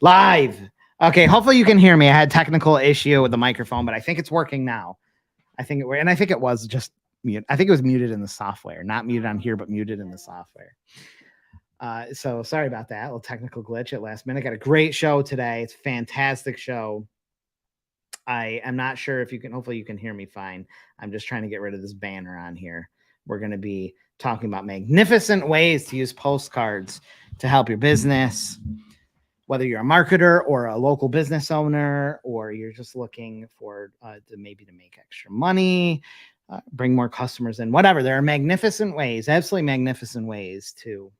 Live. Okay, hopefully you can hear me. I had technical issue with the microphone, but I think it's working now. I think it was just mute. I think it was muted in the software, not muted on here, but muted in the software. So sorry about that. A little technical glitch at last minute. Got a great show today. It's a fantastic show. I am not sure if you can, hopefully you can hear me fine. I'm just trying to get rid of this banner on here. We're going to be talking about magnificent ways to use postcards to help your business, whether you're a marketer or a local business owner, or you're just looking for to make extra money, bring more customers in, whatever. There are magnificent ways, absolutely magnificent ways to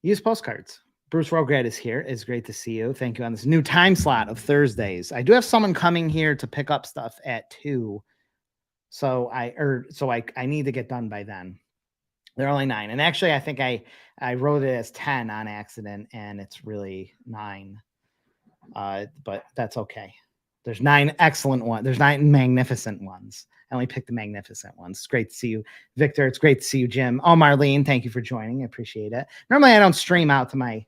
use postcards. Bruce Rograd is here. It's great to see you. Thank you on this new time slot of Thursdays. I do have someone coming here to pick up stuff at 2. So I need to get done by then. They're only 9. And actually, I think I wrote it as 10 on accident, and it's really 9. But that's okay. There's 9 excellent ones. There's 9 magnificent ones. I only picked the magnificent ones. It's great to see you, Victor. It's great to see you, Jim. Oh, Marlene, thank you for joining. I appreciate it. Normally, I don't stream out to my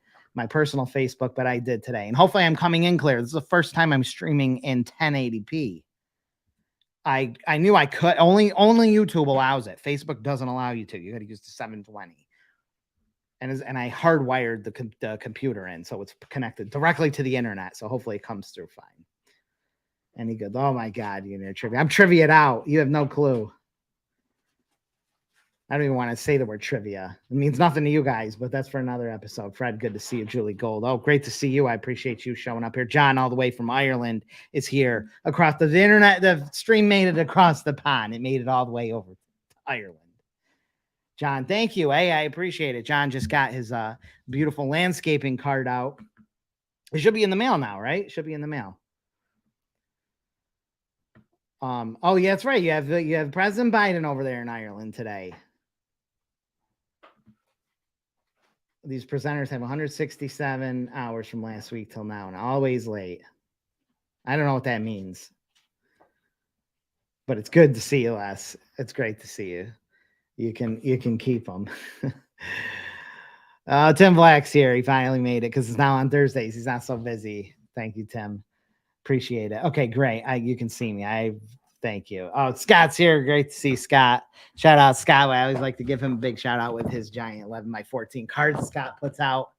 personal Facebook, but I did today. And hopefully I'm coming in clear. This is the first time I'm streaming in 1080p. I knew I could. Only YouTube allows it. Facebook doesn't allow you to. You got to use the 720. And I hardwired the computer in, so it's connected directly to the internet. So hopefully it comes through fine. And he goes, "Oh my God, you know trivia. I'm trivia'd out. You have no clue. I don't even want to say the word trivia. It means nothing to you guys, but that's for another episode. Fred, good to see you. Julie Gold. Oh, great to see you. I appreciate you showing up here. John, all the way from Ireland, is here across the internet. The stream made it across the pond. It made it all the way over to Ireland. John, thank you. Hey, I appreciate it. John just got his beautiful landscaping card out. It should be in the mail now, right? It should be in the mail. Oh, yeah, that's right. You have President Biden over there in Ireland today. These presenters have 167 hours from last week till now, and always late. I don't know what that means, but it's good to see you, Les. It's great to see you. You can keep them. Tim Black's here. He finally made it because it's now on Thursdays. He's not so busy. Thank you, Tim. Appreciate it. Okay, great. You can see me. Thank you. Oh, Scott's here. Great to see Scott. Shout out Scott. I always like to give him a big shout out with his giant 11x14 cards Scott puts out.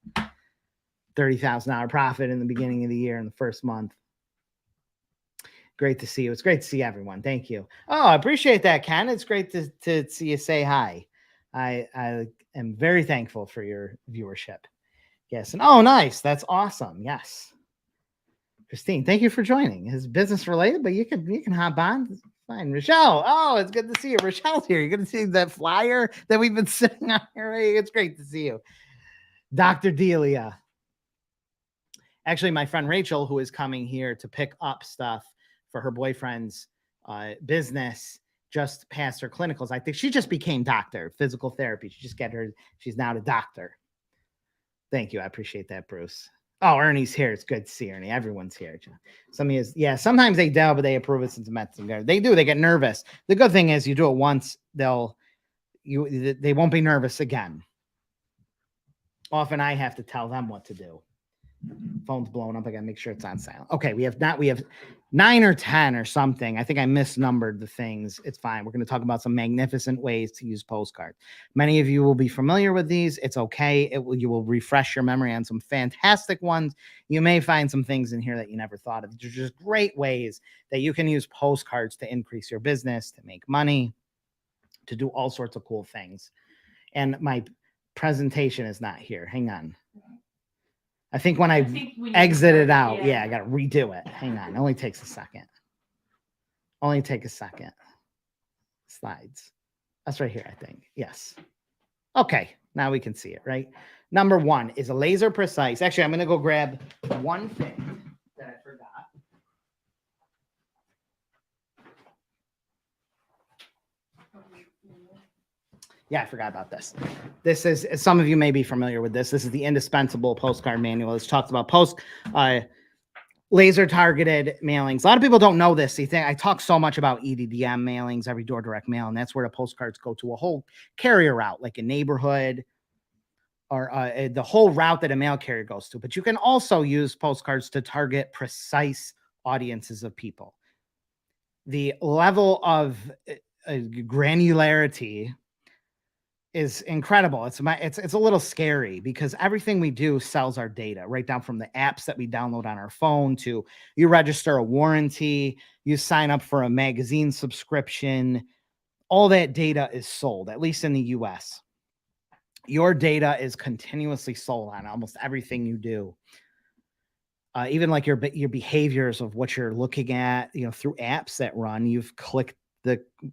$30,000 profit in the beginning of the year in the first month. Great to see you. It's great to see everyone. Thank you. Oh, I appreciate that, Ken. It's great to see you say hi. I am very thankful for your viewership. Yes. And oh, nice. That's awesome. Yes. Christine, thank you for joining. It's business related, but you can hop on. It's fine. Rochelle, oh, it's good to see you. Rochelle's here. You're going to see that flyer that we've been sitting on here. It's great to see you. Dr. Delia. Actually, my friend Rachel, who is coming here to pick up stuff for her boyfriend's business, just passed her clinicals. I think she just became doctor, physical therapy. She's now a doctor. Thank you. I appreciate that, Bruce. Oh, Ernie's here. It's good to see Ernie. Everyone's here. Sometimes they do, but they approve it since medicine. They do. They get nervous. The good thing is you do it once, they won't be nervous again. Often I have to tell them what to do. Phone's blowing up. I gotta make sure it's on silent. Okay, we have 9 or 10 or something. I think I misnumbered the things. It's fine. We're going to talk about some magnificent ways to use postcards. Many of you will be familiar with these. It's okay. You will refresh your memory on some fantastic ones. You may find some things in here that you never thought of. There's just great ways that you can use postcards to increase your business, to make money, to do all sorts of cool things. And my presentation is not here. Hang on. I think when I exited out, I got to redo it. Hang on. It only takes a second. Slides. That's right here, I think. Yes. Okay. Now we can see it, right? Number 1 is a laser precise. Actually, I'm going to go grab one thing that I forgot. Yeah, I forgot about this. This is, some of you may be familiar with this. This is the indispensable postcard manual. This talks about laser targeted mailings. A lot of people don't know this. They think I talk so much about EDDM mailings, every door direct mail, and that's where the postcards go to a whole carrier route, like a neighborhood or the whole route that a mail carrier goes to. But you can also use postcards to target precise audiences of people. The level of granularity is incredible. It's a little scary because everything we do sells our data, right down from the apps that we download on our phone to you register a warranty, you sign up for a magazine subscription. All that data is sold, at least in the US. Your data is continuously sold on almost everything you do. Even like your behaviors of what you're looking at, through apps that run, you've clicked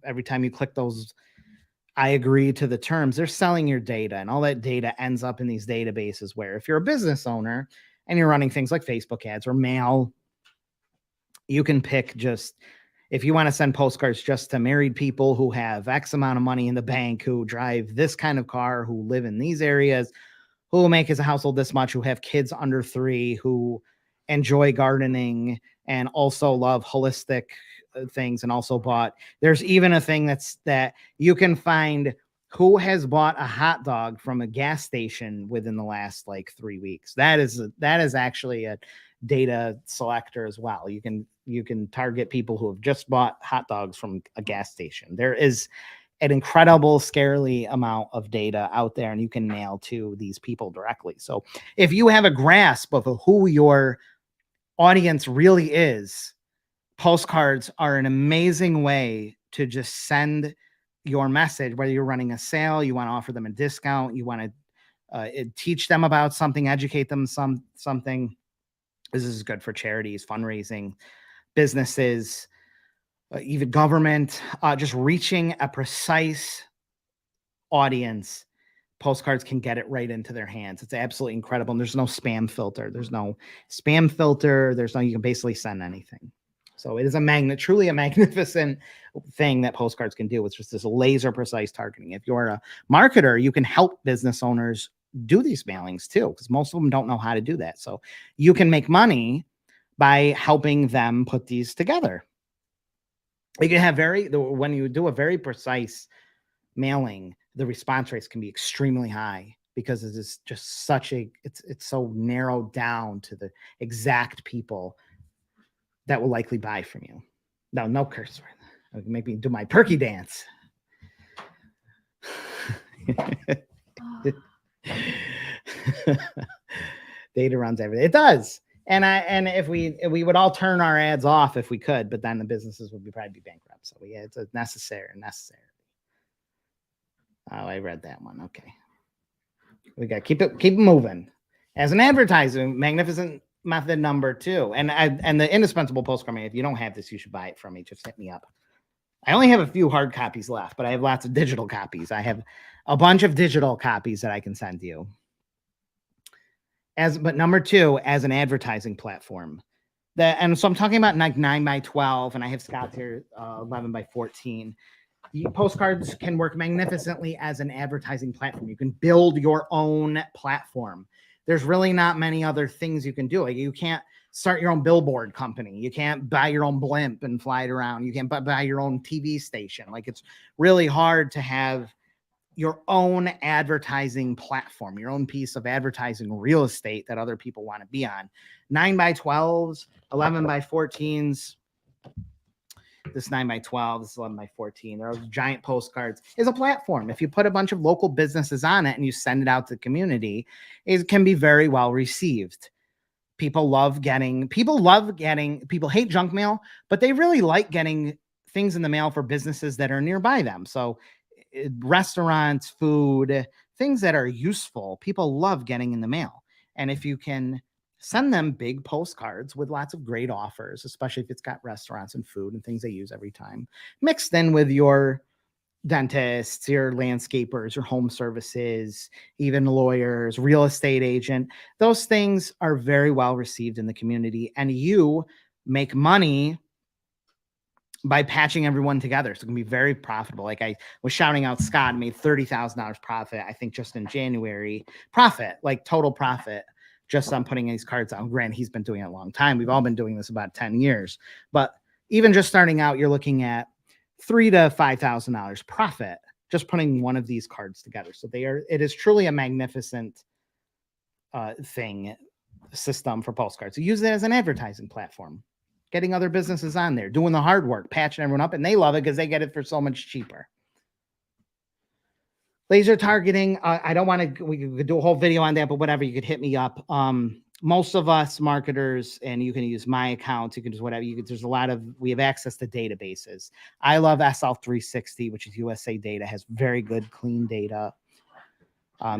every time you click those, I agree to the terms, they're selling your data, and all that data ends up in these databases where if you're a business owner and you're running things like Facebook ads or mail, you can pick just, if you want to send postcards just to married people who have X amount of money in the bank, who drive this kind of car, who live in these areas, who will make as a household this much, who have kids under 3, who enjoy gardening and also love holistic things, and also bought, there's even a thing that you can find who has bought a hot dog from a gas station within the last like 3 weeks. That is actually a data selector as well. You can target people who have just bought hot dogs from a gas station. There is an incredible, scarily amount of data out there, and you can mail to these people directly. So if you have a grasp of who your audience really is, postcards are an amazing way to just send your message, whether you're running a sale, you want to offer them a discount, you want to teach them about something, educate them something. This is good for charities, fundraising, businesses, even government, just reaching a precise audience. Postcards can get it right into their hands. It's absolutely incredible. And there's no spam filter. You can basically send anything. So it is truly a magnificent thing that postcards can do. It's just this laser precise targeting. If you're a marketer, you can help business owners do these mailings too, because most of them don't know how to do that. So you can make money by helping them put these together. You can have when you do a very precise mailing, the response rates can be extremely high because it is just it's so narrowed down to the exact people that will likely buy from you. No curse word. Make me do my perky dance. Data runs everything. It does. And if we would all turn our ads off if we could, but then the businesses would probably be bankrupt. So it's a necessary. Oh, I read that one. Okay. We got to keep it moving. As an advertising, magnificent method number 2. And the indispensable postcard, if you don't have this, you should buy it from me. Just hit me up. I only have a few hard copies left, but I have lots of digital copies. I have a bunch of digital copies that I can send you. But number 2, as an advertising platform. And so I'm talking about like 9x12, and I have Scott's here 11x14. Postcards can work magnificently as an advertising platform. You can build your own platform. There's really not many other things you can do. Like, you can't start your own billboard company. You can't buy your own blimp and fly it around. You can't buy your own TV station. Like, it's really hard to have your own advertising platform, your own piece of advertising real estate that other people want to be on. 9x12s, 11x14s. This 9x12, this 11x14. There are giant postcards. Is a platform. If you put a bunch of local businesses on it and you send it out to the community, it can be very well received. People hate junk mail, but they really like getting things in the mail for businesses that are nearby them. So restaurants, food, things that are useful, people love getting in the mail. And if you can send them big postcards with lots of great offers, especially if it's got restaurants and food and things they use every time, mixed in with your dentists, your landscapers, your home services, even lawyers, real estate agent, those things are very well received in the community, and you make money by patching everyone together. So it can be very profitable. Like I was shouting out, Scott made $30,000 profit, I think, just in January. Profit, like total profit, just on putting these cards out. Granted, he's been doing it a long time. We've all been doing this about 10 years. But even just starting out, you're looking at $3,000 to $5,000 profit just putting one of these cards together. So it is truly a magnificent system for postcards. So use it as an advertising platform, getting other businesses on there, doing the hard work, patching everyone up, and they love it because they get it for so much cheaper. Laser targeting. I don't want to, we could do a whole video on that, but whatever, you could hit me up. Most of us marketers, and you can use my account, you can just whatever, there's a lot of, we have access to databases. I love SL360, which is USA data, has very good, clean data.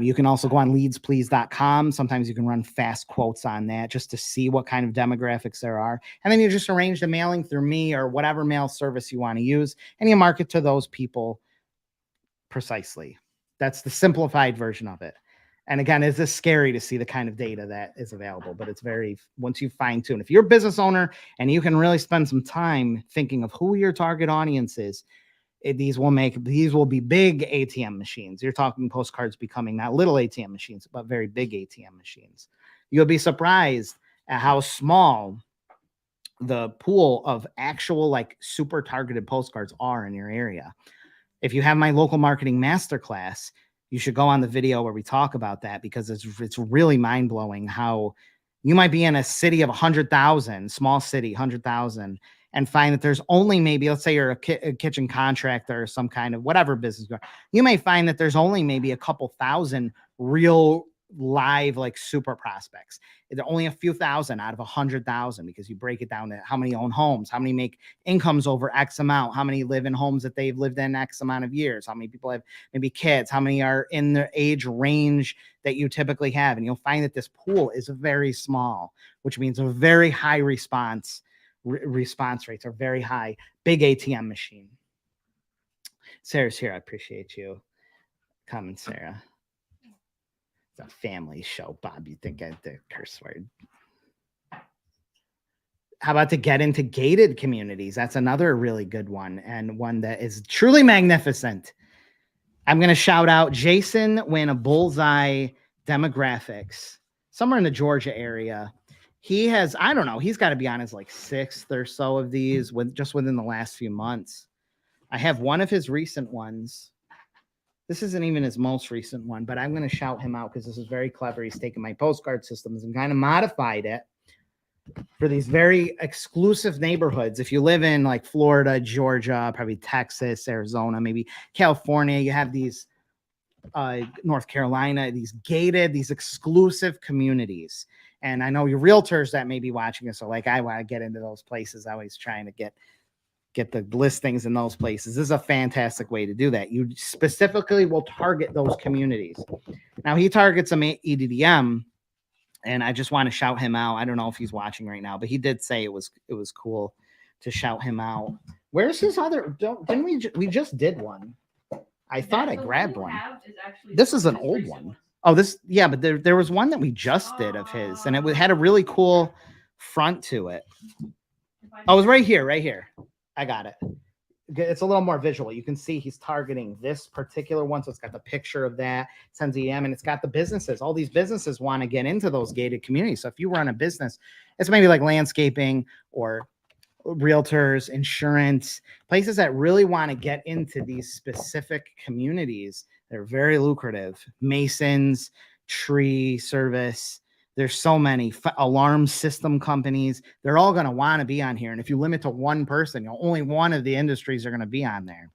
You can also go on leadsplease.com. Sometimes you can run fast quotes on that just to see what kind of demographics there are. And then you just arrange the mailing through me or whatever mail service you want to use, and you market to those people precisely. That's the simplified version of it. And again, it's just scary to see the kind of data that is available, but it's very, once you fine tune, if you're a business owner and you can really spend some time thinking of who your target audience is, these will be big ATM machines. You're talking postcards becoming not little ATM machines, but very big ATM machines. You'll be surprised at how small the pool of actual like super targeted postcards are in your area. If you have my local marketing masterclass, you should go on the video where we talk about that, because it's really mind blowing how you might be in a city of 100,000, small city, 100,000, and find that there's only maybe, let's say you're a kitchen contractor or some kind of whatever business, you may find that there's only maybe a couple thousand real live like super prospects. There are only a few thousand out of 100,000, because you break it down to how many own homes, how many make incomes over X amount, how many live in homes that they've lived in X amount of years, how many people have maybe kids, how many are in the age range that you typically have. And you'll find that this pool is very small, which means a very high response rates are very high. Big ATM machine. Sarah's here. I appreciate you coming, Sarah. It's a family show, Bob. You think I the curse word? How about to get into gated communities? That's another really good one, and one that is truly magnificent. I'm going to shout out Jason win a bullseye demographics somewhere in the Georgia area. He has, I don't know, he's got to be on his like 6th or so of these just within the last few months. I have one of his recent ones. This isn't even his most recent one, but I'm going to shout him out because this is very clever. He's taken my postcard systems and kind of modified it for these very exclusive neighborhoods. If you live in like Florida, Georgia, probably Texas, Arizona, maybe California, you have these North Carolina, these gated, these exclusive communities. And I know your realtors that may be watching this are like, I want to get into those places. I always trying to get the listings in those places. This is a fantastic way to do that. You specifically will target those communities. Now he targets them EDDM, and I just want to shout him out. I don't know if he's watching right now, but he did say it was cool to shout him out. Where's his other? Didn't we just did one? I thought I grabbed one. This is an old one. Oh, this, yeah, but there was one that we just did of his, and it had a really cool front to it. Oh, it was right here. I got it. It's a little more visual. You can see he's targeting this particular one. So it's got the picture of that, sends EM, and it's got the businesses. All these businesses want to get into those gated communities. So if you run a business, it's maybe like landscaping or realtors, insurance, places that really want to get into these specific communities. They're very lucrative. Masons, tree service. There's so many alarm system companies. They're all going to want to be on here. And if you limit to one person, only one of the industries are going to be on there.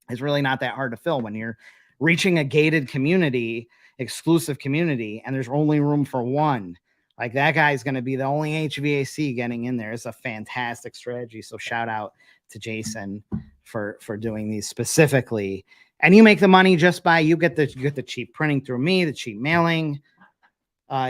It's really not that hard to fill when you're reaching a gated community, exclusive community, and there's only room for one. Like that guy's going to be the only HVAC getting in there. It's a fantastic strategy. So shout out to Jason for doing these specifically. And you make the money just by, you get the cheap printing through me, the cheap mailing.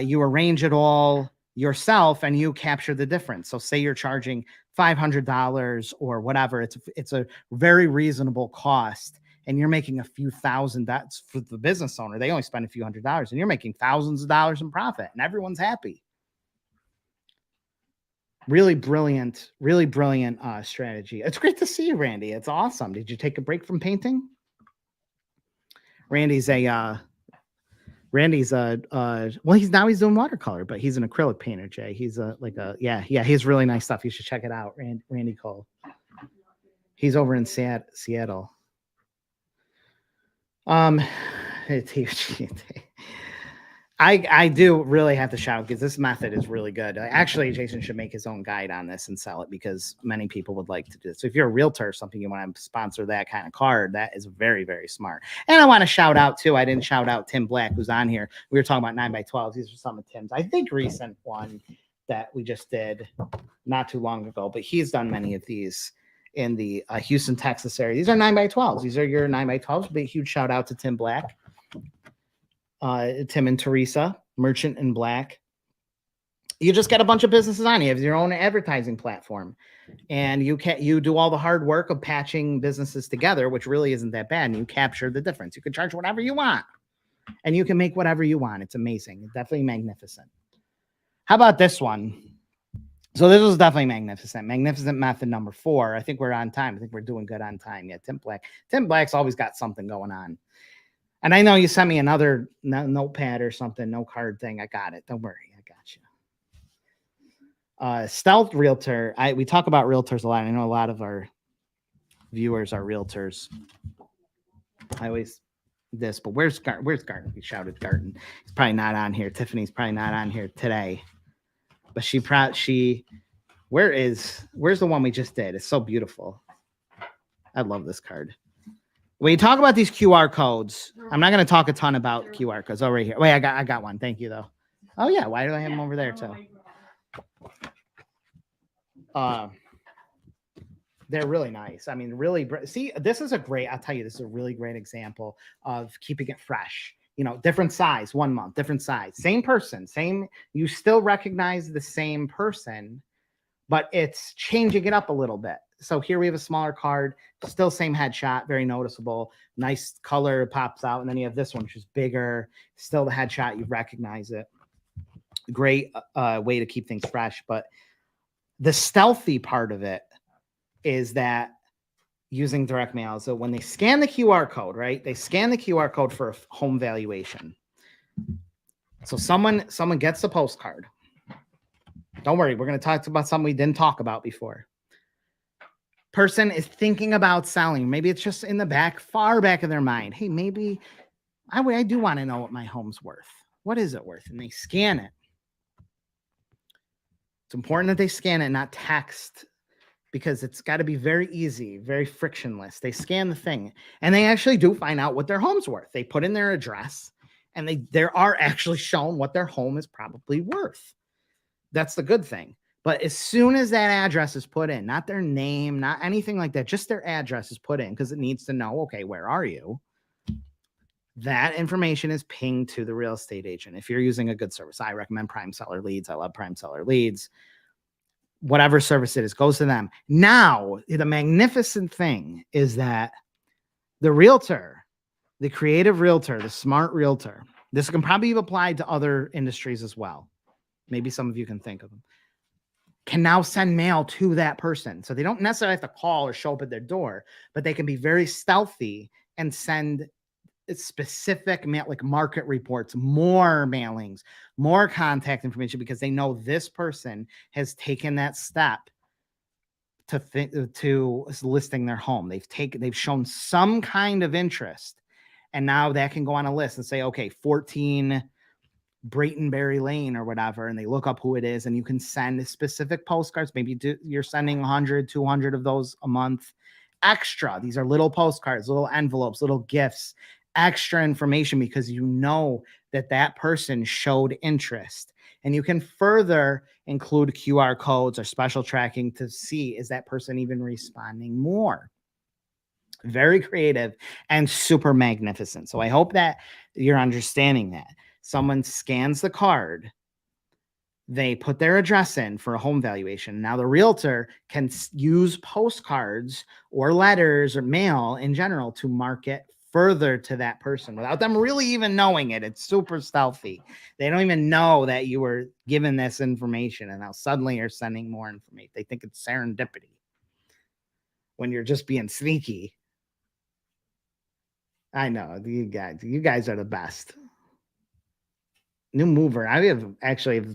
You arrange it all yourself and you capture the difference. So say you're charging $500 or whatever. It's a very reasonable cost. And you're making a few thousand. That's for the business owner. They only spend a few $100s, and you're making thousands of dollars in profit, and everyone's happy. Really brilliant strategy. It's great to see you, Randy. It's awesome. Did you take a break from painting? Randy's well, he's doing watercolor, but he's an acrylic painter, Jay. He's he's really nice stuff. You should check it out. Randy Cole. He's over in Seattle. Um, it's huge. I do really have to shout because this method is really good. Actually, Jason should make his own guide on this and sell it because many people would like to do this. So if you're a realtor or something, you want to sponsor that kind of card, that is very, very smart. And I want to shout out too. I didn't shout out Tim Black, who's on here. We were talking about 9x12s. These are some of Tim's, I think, recent one that we just did not too long ago, but he's done many of these in the Houston, Texas area. These are 9x12s. These are your 9x12s. Big, huge shout out to Tim Black. Tim and Teresa, Merchant in Black. You just get a bunch of businesses on. You have your own advertising platform, and you do all the hard work of patching businesses together, which really isn't that bad. And you capture the difference. You can charge whatever you want, and you can make whatever you want. It's amazing. It's definitely magnificent. How about this one? So this was definitely magnificent. Magnificent method number 4. I think we're on time. I think we're doing good on time. Yeah, Tim Black. Tim Black's always got something going on. And I know you sent me another notepad or something, no card thing. I got it. Don't worry. I got you. Stealth Realtor. We talk about realtors a lot. I know a lot of our viewers are realtors. I always this, but where's Garten? We shouted Garten. He's probably not on here. Tiffany's probably not on here today. But where's the one we just did? It's so beautiful. I love this card. When you talk about these QR codes, I'm not going to talk a ton about QR codes. Oh, right here. Wait, I got one. Thank you, though. Oh, yeah. Why do I have them over there, too? They're really nice. I mean, really, see, this is I'll tell you, this is a really great example of keeping it fresh. You know, different size, 1 month, different size, same person, you still recognize the same person, but it's changing it up a little bit. So here we have a smaller card, still same headshot, very noticeable, nice color pops out. And then you have this one, which is bigger, still the headshot, you recognize it. Great way to keep things fresh. But the stealthy part of it is that using direct mail. So when they scan the QR code, right? They scan the QR code for a home valuation. So someone gets the postcard. Don't worry, we're going to talk about something we didn't talk about before. Person is thinking about selling. Maybe it's just in the back, far back of their mind. Hey, maybe I do want to know what my home's worth. What is it worth? And they scan it. It's important that they scan it, not text, because it's got to be very easy, very frictionless. They scan the thing, and they actually do find out what their home's worth. They put in their address, and they are actually shown what their home is probably worth. That's the good thing. But as soon as that address is put in, not their name, not anything like that, just their address is put in because it needs to know, okay, where are you? That information is pinged to the real estate agent. If you're using a good service, I recommend Prime Seller Leads. I love Prime Seller Leads. Whatever service it is, goes to them. Now, the magnificent thing is that the realtor, the creative realtor, the smart realtor, this can probably be applied to other industries as well. Maybe some of you can think of them. Can now send mail to that person. So they don't necessarily have to call or show up at their door, but they can be very stealthy and send specific mail, like market reports, more mailings, more contact information, because they know this person has taken that step to listing their home. They've shown some kind of interest, and now that can go on a list and say, okay, 14 Braytonberry Lane or whatever, and they look up who it is, and you can send specific postcards. Maybe you're sending 100, 200 of those a month extra. These are little postcards, little envelopes, little gifts, extra information, because you know that person showed interest. And you can further include QR codes or special tracking to see, is that person even responding more? Very creative and super magnificent. So I hope that you're understanding that. Someone scans the card, they put their address in for a home valuation. Now the realtor can use postcards or letters or mail in general to market further to that person without them really even knowing it. It's super stealthy. They don't even know that you were given this information, and now suddenly you're sending more information. They think it's serendipity when you're just being sneaky. I know, you guys are the best. New mover. I have actually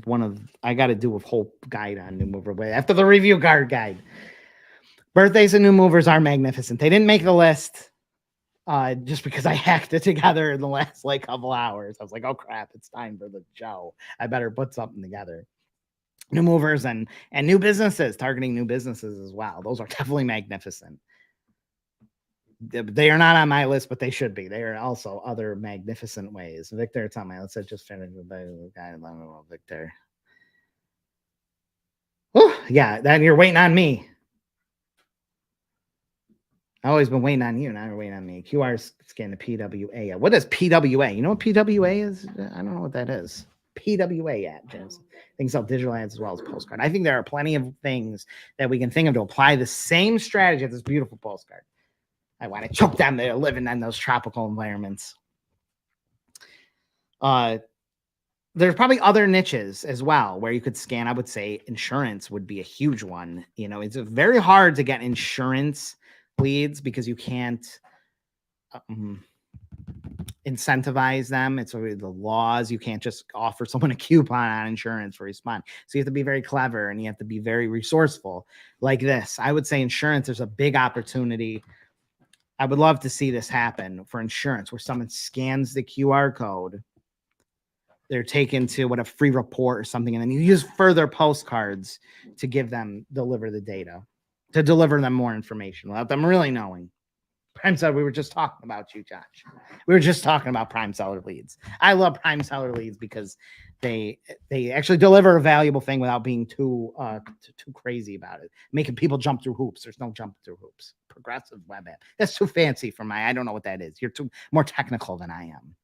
I got to do a whole guide on new mover, but after the review card guide. Birthdays and new movers are magnificent. They didn't make the list. just because I hacked it together in the last like couple hours. I was like, oh crap, it's time for the show. I better put something together. New movers and new businesses, targeting new businesses as well. Those are definitely magnificent. They are not on my list, but they should be. They are also other magnificent ways. Victor, it's on my list. I just finished with the guy. Victor. Oh, yeah, then you're waiting on me. I've always been waiting on you. Now you're waiting on me. QR scan the PWA. What is PWA? You know what PWA is? I don't know what that is. PWA ad, James. Things sell digital ads as well as Postcard. I think there are plenty of things that we can think of to apply the same strategy of this beautiful Postcard. I want to choke them. They're living in those tropical environments. There's probably other niches as well where you could scan. I would say insurance would be a huge one. You know, it's very hard to get insurance leads because you can't incentivize them. It's already the laws. You can't just offer someone a coupon on insurance for respond. So you have to be very clever and you have to be very resourceful like this. I would say insurance, there's a big opportunity. I would love to see this happen for insurance where someone scans the QR code. They're taken to a free report or something. And then you use further postcards to deliver the data, to deliver them more information without them really knowing. Prime seller, we were just talking about you, Josh. We were just talking about prime seller leads. I love prime seller leads because they actually deliver a valuable thing without being too crazy about it, making people jump through hoops. There's no jump through hoops. Progressive web app. That's too fancy for I don't know what that is. You're too more technical than I am.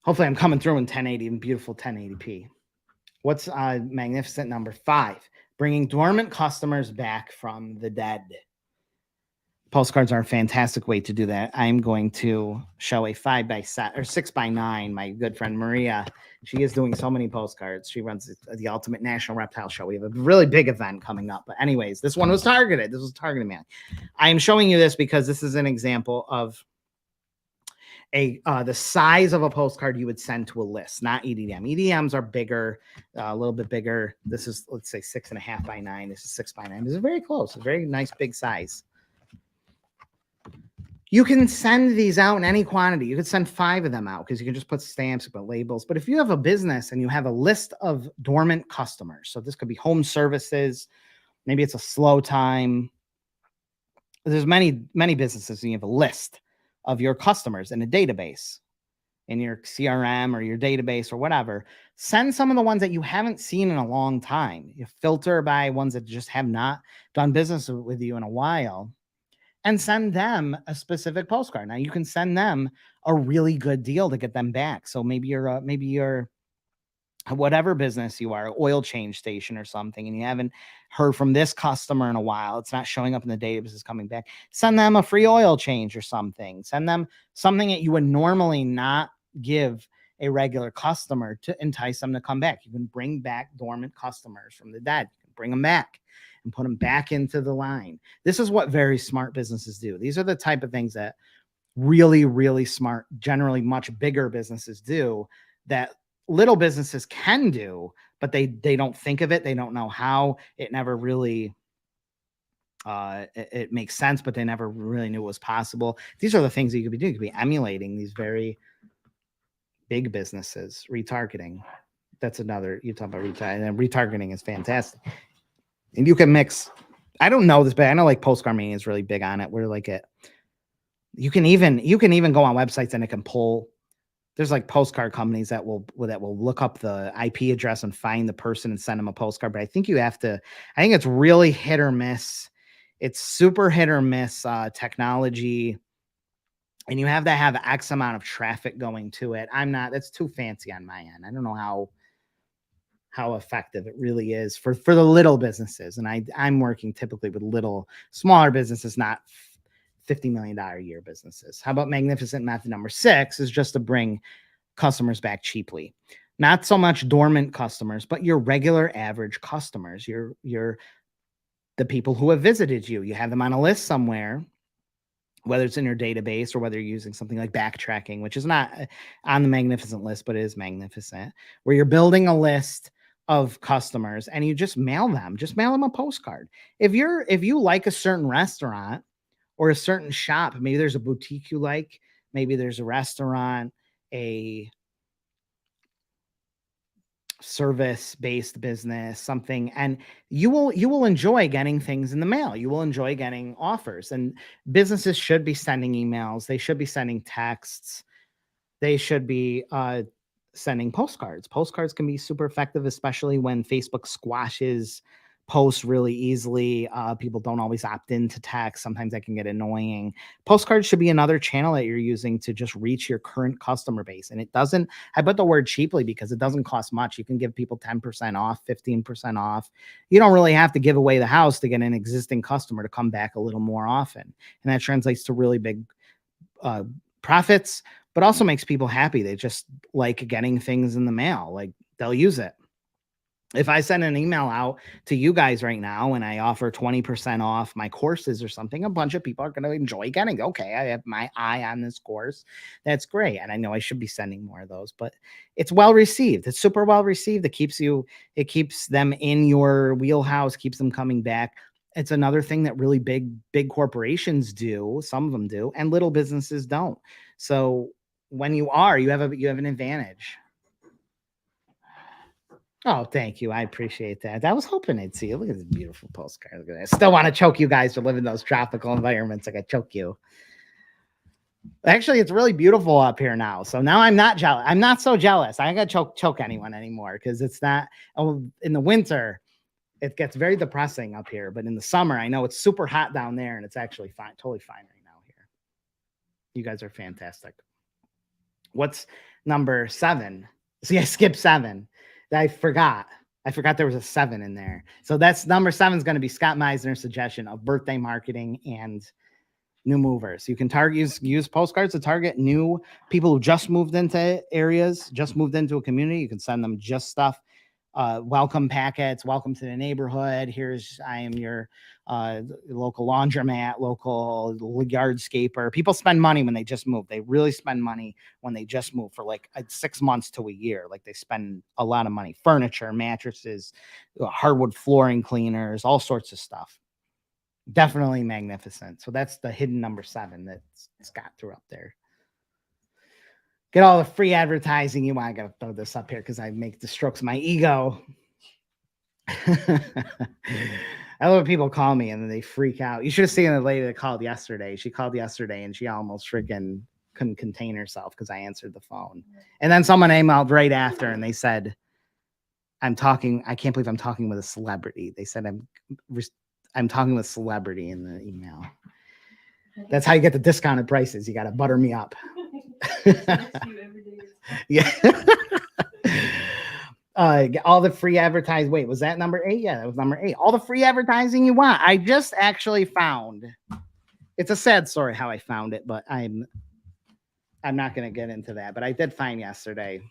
Hopefully I'm coming through in 1080 and beautiful 1080p. What's magnificent number 5? Bringing dormant customers back from the dead. Postcards are a fantastic way to do that. I'm going to show a 5x7 or 6x9. My good friend Maria, she is doing so many postcards. She runs the Ultimate National Reptile Show. We have a really big event coming up. But anyways, this one was targeted. This was targeted me. I am showing you this because this is an example of the size of a postcard you would send to a list, not EDM. EDMs are bigger, a little bit bigger. This is, let's say, 6.5x9. This is 6x9. This is very close. A very nice big size. You can send these out in any quantity. You could send 5 of them out because you can just put stamps, put labels. But if you have a business and you have a list of dormant customers, so this could be home services, maybe it's a slow time. There's many businesses and you have a list of your customers in a database, in your CRM or your database or whatever. Send some of the ones that you haven't seen in a long time. You filter by ones that just have not done business with you in a while and send them a specific postcard. Now you can send them a really good deal to get them back. So maybe you're whatever business you are, oil change station or something, and you haven't heard from this customer in a while. It's not showing up in the database, is coming back. Send them a free oil change or something. Send them something that you would normally not give a regular customer to entice them to come back. You can bring back dormant customers from the dead. You can bring them back and put them back into the line. This is what very smart businesses do. These are the type of things that really, really smart, generally much bigger businesses do that little businesses can do, but they don't think of it. They don't know how. It never really it makes sense, but they never really knew it was possible. These are the things that you could be doing. You could be emulating these very big businesses. Retargeting. That's another, you talk about retargeting, and retargeting is fantastic. And you can mix, I don't know this, but I know like Postcard Mania is really big on it. We're like you can even go on websites and it can pull. There's like postcard companies that will look up the IP address and find the person and send them a postcard. But I think it's really hit or miss. It's super hit or miss technology. And you have to have X amount of traffic going to it. That's too fancy on my end. I don't know how effective it really is for the little businesses. And I'm working typically with smaller businesses, not $50 million a year businesses. How about magnificent method number 6 is just to bring customers back cheaply. Not so much dormant customers, but your regular average customers, the people who have visited you. You have them on a list somewhere, whether it's in your database or whether you're using something like backtracking, which is not on the magnificent list, but is magnificent, where you're building a list of customers and you just mail them a postcard. If you like a certain restaurant, or a certain shop. Maybe there's a boutique you like. Maybe there's a restaurant, a service-based business, something, and you will enjoy getting things in the mail. You will enjoy getting offers, and businesses should be sending emails. They should be sending texts. They should be sending postcards. Postcards can be super effective, especially when Facebook squashes posts really easily. People don't always opt into text. Sometimes that can get annoying. Postcards should be another channel that you're using to just reach your current customer base. And it doesn't, I put the word cheaply because it doesn't cost much. You can give people 10% off, 15% off. You don't really have to give away the house to get an existing customer to come back a little more often. And that translates to really big profits, but also makes people happy. They just like getting things in the mail. Like, they'll use it. If I send an email out to you guys right now and I offer 20% off my courses or something, a bunch of people are going to enjoy getting, okay, I have my eye on this course. That's great. And I know I should be sending more of those, but it's well received. It's super well received. It keeps them in your wheelhouse, keeps them coming back. It's another thing that really big corporations do. Some of them do, and little businesses don't. So when you have an advantage. Oh, thank you. I appreciate that. I was hoping I'd see you. Look at this beautiful postcard. Look at that. I still want to choke you guys to live in those tropical environments. I got choke you. Actually, it's really beautiful up here now. So now I'm not jealous. I'm not so jealous. I ain't got to choke anyone anymore because it's not. Oh, in the winter, it gets very depressing up here. But in the summer, I know it's super hot down there, and it's actually fine, totally fine right now here. You guys are fantastic. What's number 7? See, I skipped 7. I forgot there was a 7 in there. So that's number 7 is going to be Scott Meisner's suggestion of birthday marketing and new movers. You can use postcards to target new people who just moved into areas, just moved into a community. You can send them just stuff. Welcome packets, welcome to the neighborhood. I am your local laundromat, local yardscaper. People spend money when they just move. They really spend money when they just move for like 6 months to a year. Like, they spend a lot of money. Furniture, mattresses, hardwood flooring cleaners, all sorts of stuff. Definitely magnificent. So that's the hidden number 7 that Scott threw up there. Get all the free advertising you want. I got to throw this up here because I make the strokes of my ego. I love when people call me and then they freak out. You should have seen the lady that called yesterday. She called yesterday and she almost freaking couldn't contain herself because I answered the phone. And then someone emailed right after and they said, I can't believe I'm talking with a celebrity. They said, I'm talking with a celebrity in the email. That's how you get the discounted prices. You got to butter me up. Yeah. All the free advertising. Wait, was that number 8? Yeah, that was number 8. All the free advertising you want. I just actually found. It's a sad story how I found it, but I'm not going to get into that. But I did find yesterday.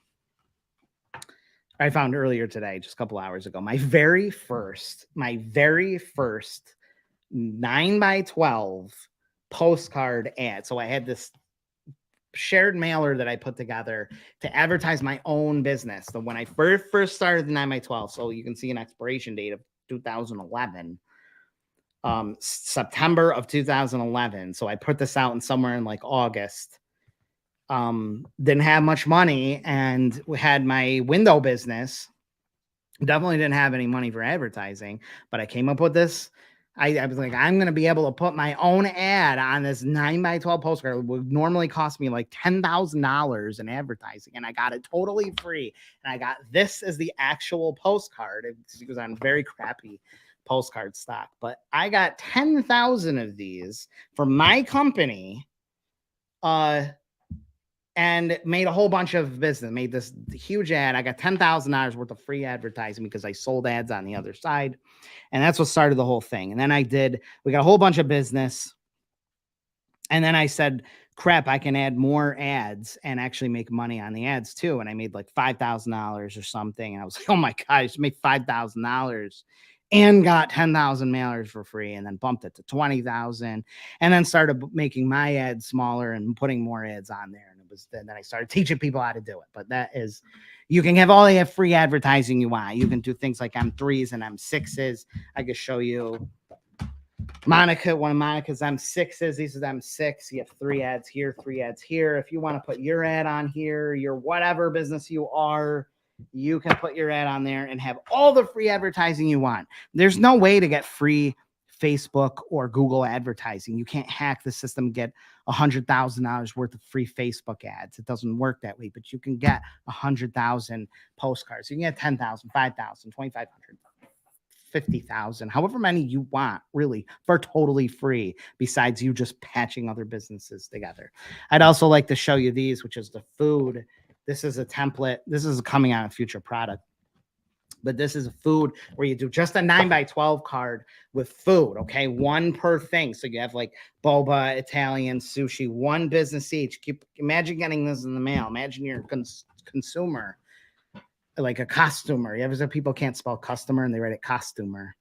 I found earlier today, just a couple hours ago, my very first 9x12 postcard ad. So I had this shared mailer that I put together to advertise my own business. So when I first started the 9x12, so you can see an expiration date of 2011, September of 2011. So I put this out in somewhere in like August. Didn't have much money and had my window business. Definitely didn't have any money for advertising, but I came up with this. I was like, I'm going to be able to put my own ad on this 9x12 postcard. It would normally cost me like $10,000 in advertising, and I got it totally free. And I got this as the actual postcard. It was on very crappy postcard stock, but I got 10,000 of these from my company, and made a whole bunch of business, made this huge ad. I got $10,000 worth of free advertising because I sold ads on the other side. And that's what started the whole thing. And then we got a whole bunch of business. And then I said, crap, I can add more ads and actually make money on the ads too. And I made like $5,000 or something. And I was like, oh my God, I just made $5,000 and got 10,000 mailers for free, and then bumped it to 20,000, and then started making my ads smaller and putting more ads on there. And then I started teaching people how to do it. But you can have all the free advertising you want. You can do things like M3s and M6s. I can show you Monica, one of Monica's M6s. These are the M6. You have 3 ads here, 3 ads here. If you want to put your ad on here, your whatever business you are, you can put your ad on there and have all the free advertising you want. There's no way to get free Facebook or Google advertising. You can't hack the system and get $100,000 worth of free Facebook ads. It doesn't work that way, but you can get 100,000 postcards. You can get 10,000, 5,000, 2,500. 50,000, however many you want, really, for totally free, besides you just patching other businesses together. I'd also like to show you these, which is the food. This is a template. This is coming out of future product. But this is a food where you do just a 9x12 card with food, okay? One per thing. So you have like boba, Italian, sushi, one business each. Imagine getting this in the mail. Imagine you're a consumer, like a costumer. You ever say people can't spell customer and they write it costumer?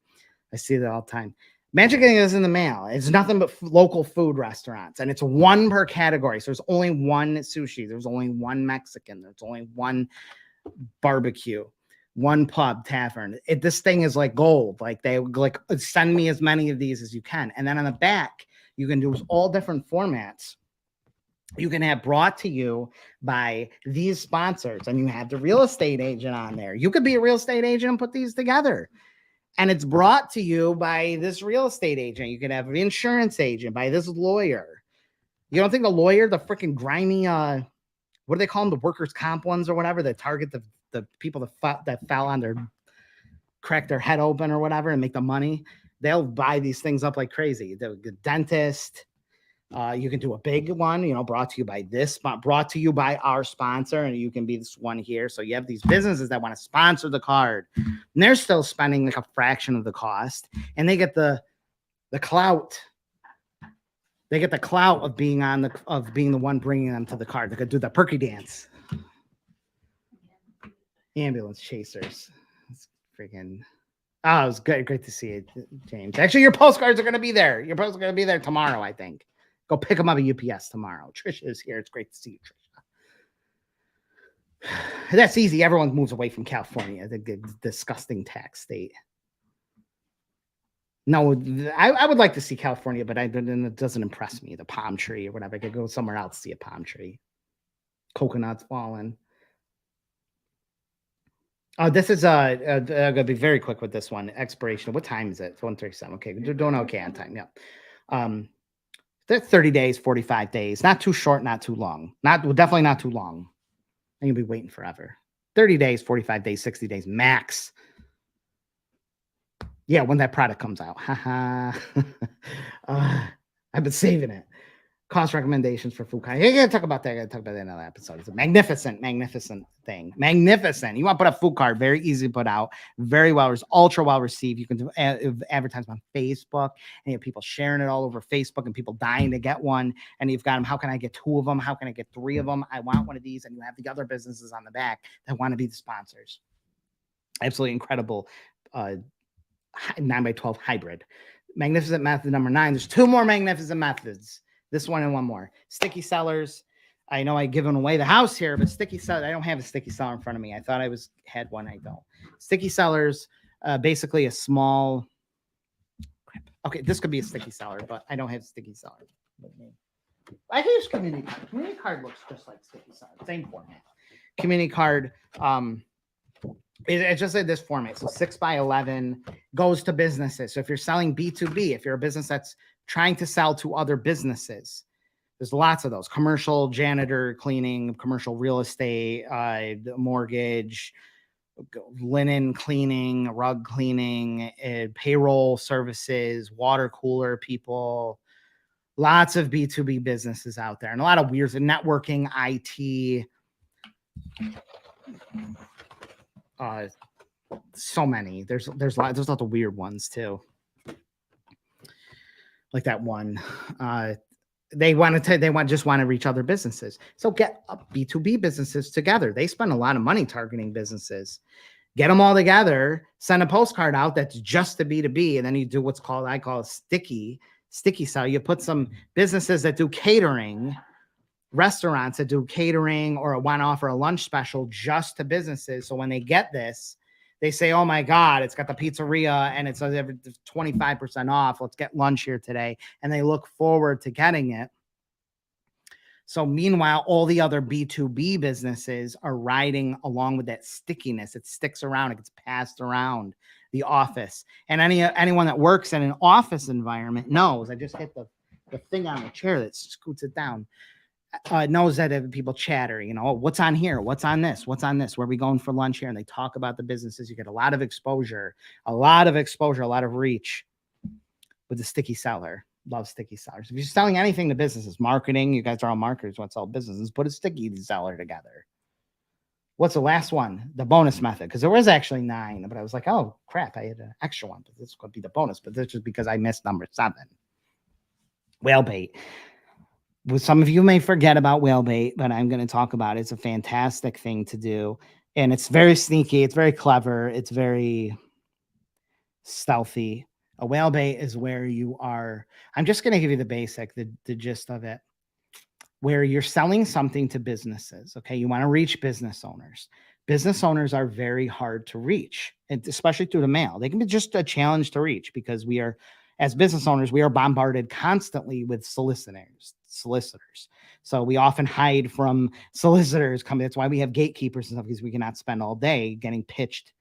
I see that all the time. Imagine getting this in the mail. It's nothing but local food restaurants, and it's one per category. So there's only one sushi. There's only one Mexican. There's only one barbecue, one pub tavern. This thing is like gold. Like they like send me as many of these as you can. And then on the back, you can do all different formats. You can have brought to you by these sponsors, and you have the real estate agent on there. You could be a real estate agent and put these together. And it's brought to you by this real estate agent. You could have an insurance agent by this lawyer. You don't think the lawyer, the freaking grimy, what do they call them? The workers' comp ones or whatever that target the people that fell on their, crack their head open or whatever and make the money. They'll buy these things up like crazy. The dentist. You can do a big one, brought to you by brought to you by our sponsor, and you can be this one here. So you have these businesses that want to sponsor the card, and they're still spending like a fraction of the cost, and they get the clout. They get the clout of being being the one bringing them to the card. They could do the perky dance. Ambulance chasers. It's freaking. Oh, it was great to see it, James. Actually, your postcards are going to be there. Your postcards are going to be there tomorrow, I think. Go pick them up at UPS tomorrow. Trisha is here. It's great to see you, Trisha. That's easy. Everyone moves away from California, the disgusting tax state. No, I would like to see California, but it doesn't impress me. The palm tree or whatever. I could go somewhere else to see a palm tree. Coconuts falling. This is I'm gonna be very quick with this one. Expiration. What time is it? It's 1:37. Okay, we're doing okay on time. Yeah. That's 30 days, 45 days. Not too short, not too long. Definitely not too long. And you'll be waiting forever. 30 days, 45 days, 60 days max. Yeah, when that product comes out. I've been saving it. Cost recommendations for food. I gotta talk about that. I gotta talk about that in another episode. It's a magnificent thing. Magnificent. You want to put a food card, very easy to put out, very well, ultra well received. You can do advertisement on Facebook, and you have people sharing it all over Facebook and people dying to get one. And you've got them. How can I get 2 of them? How can I get 3 of them? I want one of these. And you have the other businesses on the back that want to be the sponsors. Absolutely incredible 9x12 hybrid. Magnificent method number 9. There's 2 more magnificent methods. This one and one more. Sticky sellers. I know I've given away the house here, but sticky seller. I don't have a sticky seller in front of me. I thought I had one. I don't. Sticky sellers, basically a small. Okay, this could be a sticky seller, but I don't have a sticky seller. I can use community card. Community card looks just like sticky seller. Same format. Community card. It's just in this format. So 6x11 goes to businesses. So if you're selling B2B, if you're a business that's trying to sell to other businesses, there's lots of those: commercial janitor cleaning, commercial real estate, mortgage, linen cleaning, rug cleaning, payroll services, water cooler people. Lots of B2B businesses out there, and a lot of weird networking, IT. So many. There's lots of weird ones too. Like that one. They just want to reach other businesses. So get B2B businesses together. They spend a lot of money targeting businesses. Get them all together, send a postcard out that's just to B2B, and then you do what's called, I call sticky sell. You put some businesses that do catering, restaurants that do catering, or want to offer a lunch special just to businesses. So when they get this, They say, oh my God, it's got the pizzeria and it's 25% off. Let's get lunch here today. And they look forward to getting it. So meanwhile, all the other B2B businesses are riding along with that stickiness. It sticks around, it gets passed around the office. And anyone that works in an office environment knows, I just hit the thing on the chair that scoots it down. Knows that if people chatter, oh, what's on here? What's on this? What's on this? Where are we going for lunch here? And they talk about the businesses. You get a lot of exposure, a lot of reach with the sticky seller. Love sticky sellers. If you're selling anything to businesses, marketing, you guys are all marketers, want to sell businesses, put a sticky seller together. What's the last one? The bonus method. Because there was actually 9, but I was like, oh crap, I had an extra one, but this could be the bonus. But this is because I missed number 7. Whale bait. Some of you may forget about whale bait, but I'm going to talk about it. It's a fantastic thing to do. And it's very sneaky. It's very clever. It's very stealthy. A whale bait is where you are. I'm just going to give you the basic, the gist of it, where you're selling something to businesses. Okay. You want to reach business owners. Business owners are very hard to reach, especially through the mail. They can be just a challenge to reach because as business owners, we are bombarded constantly with solicitors. So we often hide from solicitors. That's why we have gatekeepers and stuff, because we cannot spend all day getting pitched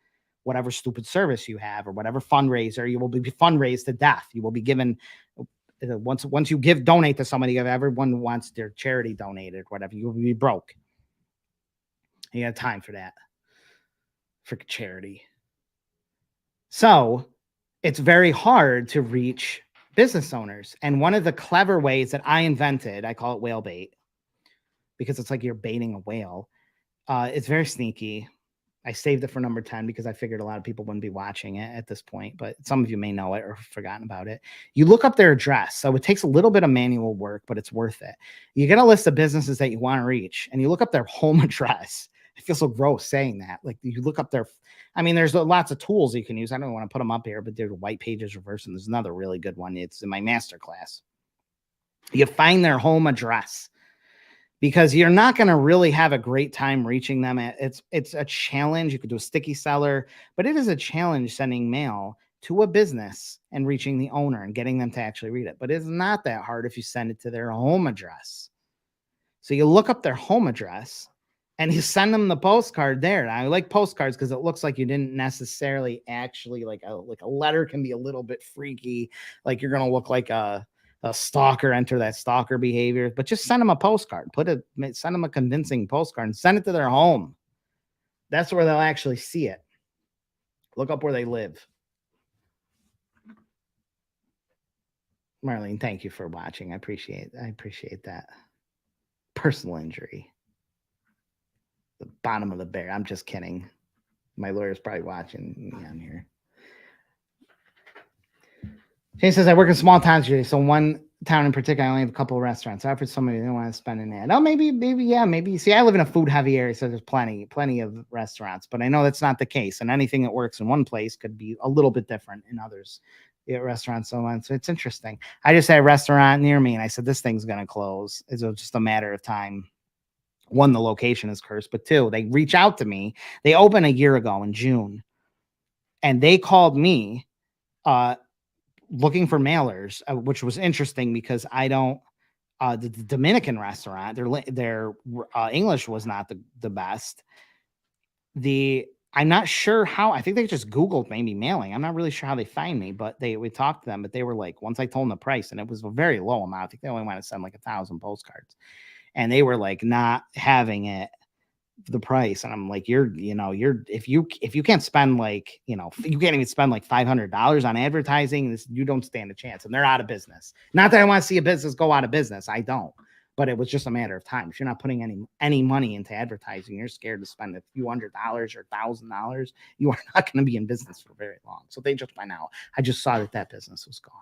whatever stupid service you have or whatever fundraiser. You will be fundraised to death. You will be given, once you donate to somebody, if everyone wants their charity donated, whatever, you will be broke. You have time for that, for charity. So it's very hard to reach business owners. And one of the clever ways that I invented, I call it whale bait, because it's like you're baiting a whale. It's very sneaky. I saved it for number 10 because I figured a lot of people wouldn't be watching it at this point, but some of you may know it or forgotten about it. You look up their address. So it takes a little bit of manual work, but it's worth it. You get a list of businesses that you want to reach and you look up their home address. I feel so gross saying that. Like you look up there's lots of tools you can use. I don't want to put them up here, but there's white pages reverse. And there's another really good one. It's in my masterclass. You find their home address, because you're not going to really have a great time reaching them. It's a challenge. You could do a sticky seller, but it is a challenge sending mail to a business and reaching the owner and getting them to actually read it. But it's not that hard if you send it to their home address. So you look up their home address and you send them the postcard there. And I like postcards because it looks like you didn't necessarily actually like a letter can be a little bit freaky. Like you're going to look like a stalker, enter that stalker behavior, but just send them a postcard, send them a convincing postcard and send it to their home. That's where they'll actually see it. Look up where they live. Marlene, thank you for watching. I appreciate that. Personal injury. The bottom of the bear. I'm just kidding. My lawyer's probably watching me on here. Jane says, I work in small towns usually. So one town in particular, I only have a couple of restaurants. I offered somebody they don't want to spend an ad. Oh, maybe. See, I live in a food heavy area, so there's plenty of restaurants. But I know that's not the case. And anything that works in one place could be a little bit different in others. Restaurants, so on. So it's interesting. I just had a restaurant near me, and I said, this thing's going to close. It's just a matter of time. 1, the location is cursed, but 2, they reach out to me. They opened a year ago in June, and they called me looking for mailers, which was interesting because I don't. The Dominican restaurant, their English was not the best. I'm not sure how. I think they just Googled maybe mailing. I'm not really sure how they find me, but we talked to them. But they were like, once I told them the price, and it was a very low amount. I think they only want to send like 1,000 postcards. And they were like not having it the price. And I'm like, if you can't spend like, you can't even spend like $500 on advertising, you don't stand a chance. And they're out of business. Not that I want to see a business go out of business. I don't, but it was just a matter of time. If you're not putting any money into advertising, you're scared to spend a few $100s or $1,000, you are not going to be in business for very long. So they just went out. I just saw that business was gone.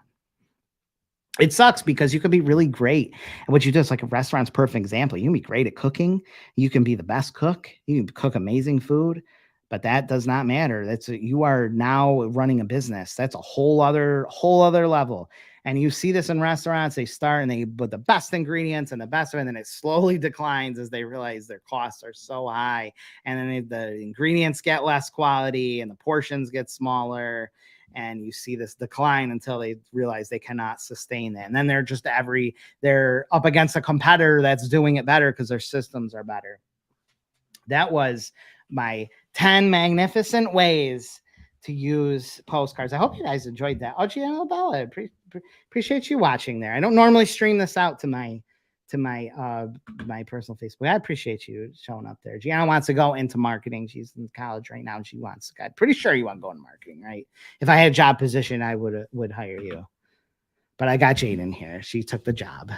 It sucks because you could be really great. And what you do is like a restaurant's perfect example. You can be great at cooking. You can be the best cook. You can cook amazing food, but that does not matter. You are now running a business. That's a whole other level. And you see this in restaurants. They start and they put the best ingredients and the best, and then it slowly declines as they realize their costs are so high. And then the ingredients get less quality and the portions get smaller. And you see this decline until they realize they cannot sustain that. And then they're up against a competitor that's doing it better because their systems are better. That was my 10 magnificent ways to use postcards. I hope you guys enjoyed that. Oh, Gianna Bella, appreciate you watching there. I don't normally stream this out to my my personal Facebook. I appreciate you showing up there. Gianna wants to go into marketing. She's in college right now and she wants to. I'm pretty sure you want to go into marketing, right? If I had a job position, I would hire you. But I got Jane in here. She took the job.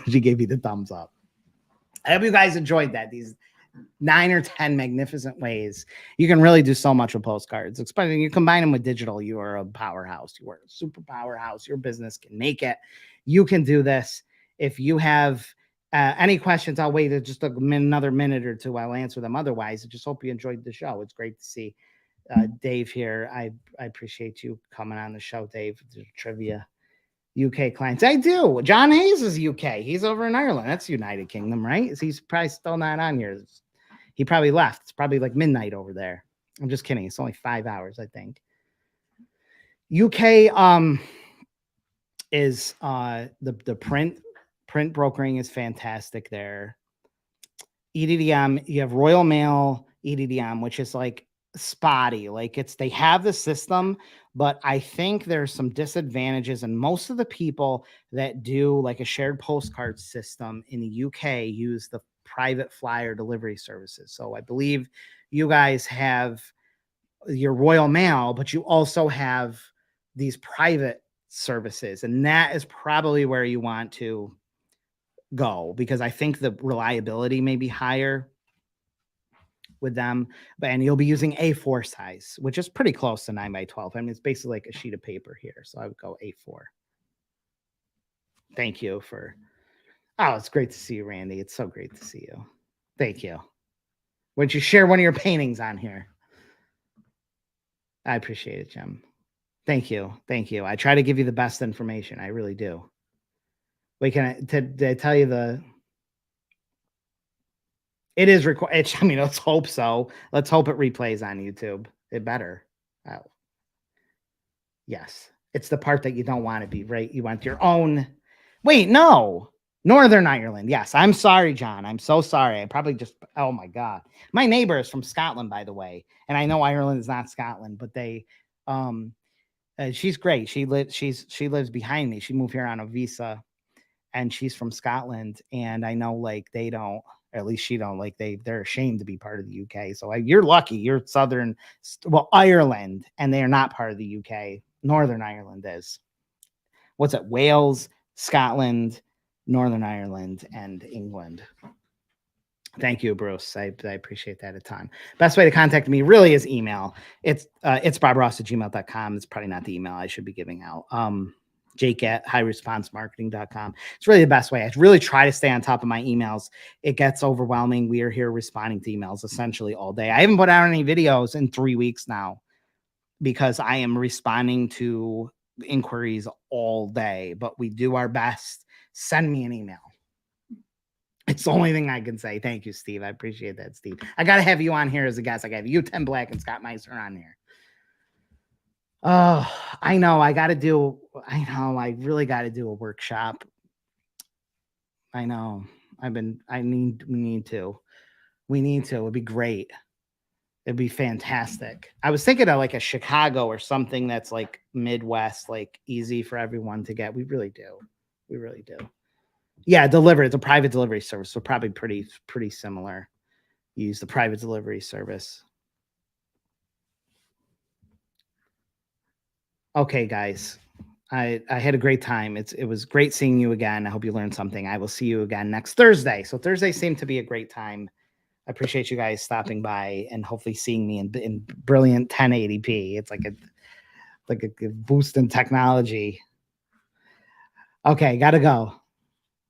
She gave you the thumbs up. I hope you guys enjoyed that. These 9 or 10 magnificent ways you can really do so much with postcards. Especially you combine them with digital, you are a powerhouse. You are a super powerhouse. Your business can make it. You can do this. If you have any questions, I'll wait just another minute or two. I'll answer them. Otherwise, I just hope you enjoyed the show. It's great to see Dave here. I appreciate you coming on the show, Dave. The trivia. UK clients. I do. John Hayes is UK. He's over in Ireland. That's United Kingdom, right? He's probably still not on here. He probably left. It's probably like midnight over there. I'm just kidding. It's only 5 hours, I think. UK is the print brokering is fantastic there. EDDM, you have Royal Mail EDDM, which is like spotty. Like they have the system, but I think there's some disadvantages, and most of the people that do like a shared postcard system in the UK use the private flyer delivery services. So I believe you guys have your Royal Mail, but you also have these private services, and that is probably where you want to go, because I think the reliability may be higher with them, and you'll be using A4 size, which is pretty close to 9x12. I mean, it's basically like a sheet of paper here. So I would go A4. Thank you for, oh, it's great to see you, Randy. It's so great to see you. Thank you. Would you share one of your paintings on here? I appreciate it, Jim. Thank you. Thank you. I try to give you the best information. I really do. Wait, did I tell you it is required. I mean, let's hope so. Let's hope it replays on YouTube. It better. Oh. Yes. It's the part that you don't want to be, right? You want your own. Wait, no. Northern Ireland. Yes. I'm sorry, John. I'm so sorry. I probably just, oh my God. My neighbor is from Scotland, by the way. And I know Ireland is not Scotland, but she's great. She lives behind me. She moved here on a visa, and she's from Scotland. And I know like they don't, or at least she don't, like they're ashamed to be part of the UK. So you're lucky. You're Ireland, and they are not part of the UK. Northern Ireland is. What's it? Wales, Scotland, Northern Ireland, and England. Thank you, Bruce. I appreciate that a ton. Best way to contact me really is email. It's bobross@gmail.com. It's probably not the email I should be giving out. Jake@highresponsemarketing.com. It's really the best way. I really try to stay on top of my emails. It gets overwhelming. We are here responding to emails essentially all day. I haven't put out any videos in 3 weeks now because I am responding to inquiries all day, but we do our best. Send me an email. It's the only thing I can say. Thank you, Steve. I appreciate that, Steve. I got to have you on here as a guest. I got you, Tim Black, and Scott Meiser on here. Oh, I know. I really got to do a workshop. I know. We need to. It'd be great. It'd be fantastic. I was thinking of like a Chicago or something that's like Midwest, like easy for everyone to get. We really do. Yeah, deliver. It's a private delivery service. So probably pretty similar. Use the private delivery service. Okay, guys, I had a great time. It was great seeing you again. I hope you learned something. I will see you again next Thursday. So Thursday seemed to be a great time. I appreciate you guys stopping by and hopefully seeing me in brilliant 1080p. It's like a boost in technology. Okay, gotta go.